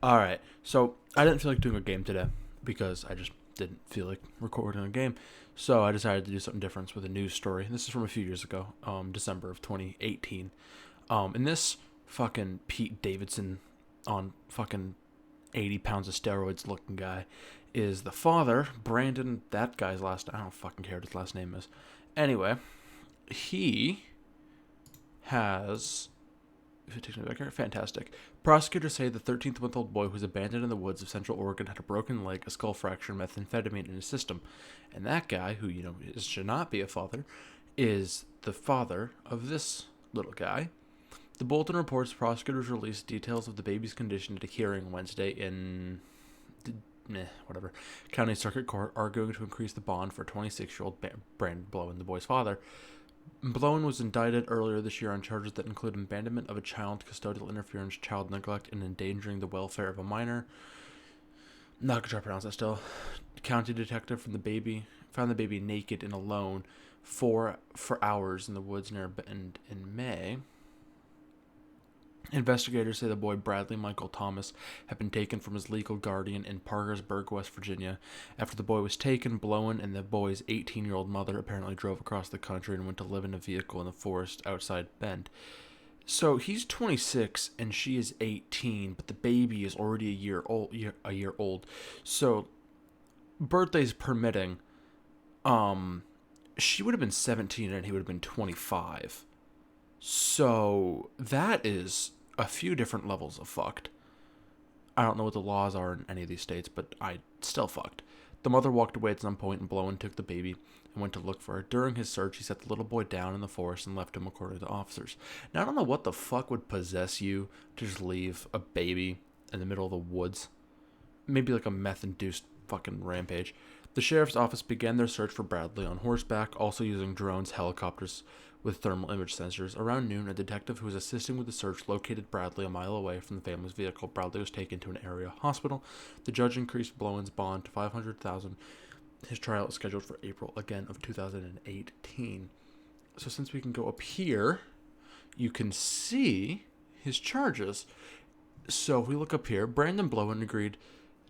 Alright, so I didn't feel like doing a game today because I just didn't feel like recording a game. So I decided to do something different with a news story. This is from a few years ago, December of 2018. And this fucking Pete Davidson on fucking 80 pounds of steroids looking guy is the father, Brandon, that guy's last, I don't fucking care what his last name is. Anyway, he has if it takes me back here, fantastic. Prosecutors say the 13-month-old boy who was abandoned in the woods of Central Oregon had a broken leg, a skull fracture, and methamphetamine in his system. And that guy, who, should not be a father, is the father of this little guy. The bulletin reports prosecutors released details of the baby's condition at a hearing Wednesday in county circuit court, arguing to increase the bond for 26-year-old Brandon Blowen, the boy's father. Blowen was indicted earlier this year on charges that include abandonment of a child, custodial interference, child neglect, and endangering the welfare of a minor. Not gonna try to pronounce that still. County detective from the baby found the baby naked and alone for hours in the woods near Bend in May. Investigators say the boy Bradley Michael Thomas had been taken from his legal guardian in Parkersburg, West Virginia. After the boy was taken, Blowen and the boy's 18-year-old mother apparently drove across the country and went to live in a vehicle in the forest outside Bend. So he's 26 and she is 18, but the baby is already a year old. So birthdays permitting, she would have been 17 and he would have been 25. So that is a few different levels of fucked. I don't know what the laws are in any of these states, but I still fucked. The mother walked away at some point and Blowen took the baby and went to look for her. During his search, he set the little boy down in the forest and left him, according to officers. Now, I don't know what the fuck would possess you to just leave a baby in the middle of the woods. Maybe like a meth-induced fucking rampage. The sheriff's office began their search for Bradley on horseback, also using drones, helicopters with thermal image sensors. Around noon, a detective who was assisting with the search located Bradley a mile away from the family's vehicle. Bradley was taken to an area hospital. The judge increased Blowen's bond to $500,000. His trial is scheduled for April again of 2018. So since we can go up here, you can see his charges. So if we look up here, Brandon Blowen agreed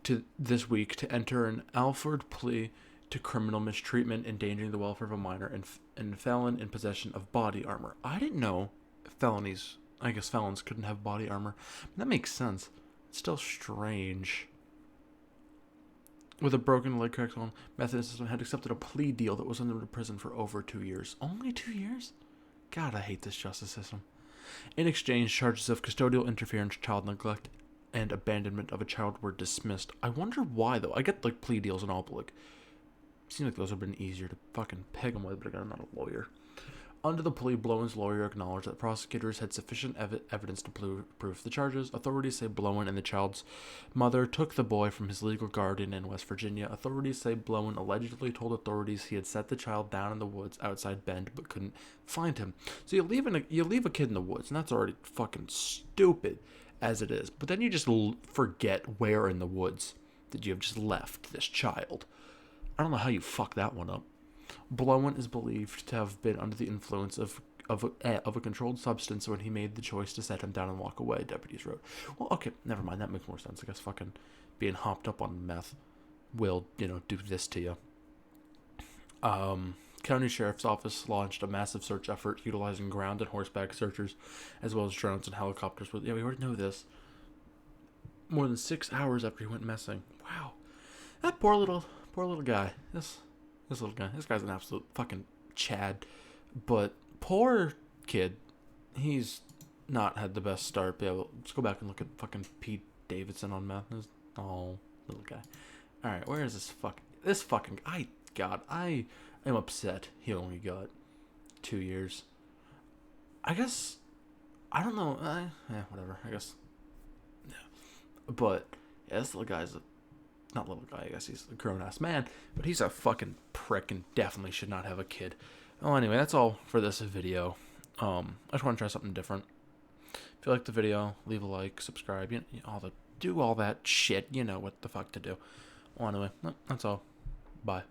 to this week to enter an Alford plea to criminal mistreatment, endangering the welfare of a minor, and felon in possession of body armor. I didn't know felons couldn't have body armor. That makes sense. It's still strange. With a broken leg, correct on, Meth system had accepted a plea deal that was sent him to prison for over 2 years. Only 2 years? God, I hate this justice system. In exchange, charges of custodial interference, child neglect, and abandonment of a child were dismissed. I wonder why, though. I get, like, plea deals and all, but, like, seems like those would have been easier to fucking peg him with, but again, I'm not a lawyer. Under the plea, Blowen's lawyer acknowledged that prosecutors had sufficient evidence to prove the charges. Authorities say Blowen and the child's mother took the boy from his legal guardian in West Virginia. Authorities say Blowen allegedly told authorities he had set the child down in the woods outside Bend but couldn't find him. So you leave a kid in the woods, and that's already fucking stupid as it is. But then you just forget where in the woods that you have just left this child. I don't know how you fuck that one up. Blowen is believed to have been under the influence of a controlled substance when he made the choice to set him down and walk away, deputies wrote. Well, okay, never mind. That makes more sense. I guess fucking being hopped up on meth will, do this to you. County Sheriff's Office launched a massive search effort utilizing ground and horseback searchers, as well as drones and helicopters. Yeah, we already know this. More than 6 hours after he went missing. Wow. That poor little guy. This little guy. This guy's an absolute fucking Chad. But poor kid. He's not had the best start. But yeah, let's go back and look at fucking Pete Davidson on Meth. Little guy. Alright, where is this fucking God, I am upset he only got 2 years. I guess, I don't know. Whatever. I guess. Yeah. But, yeah, this little guy's not little guy, I guess he's a grown-ass man, but he's a fucking prick and definitely should not have a kid. Well, anyway, that's all for this video. I just want to try something different. If you like the video, leave a like, subscribe, do all that shit. You know what the fuck to do. Well, anyway, that's all. Bye.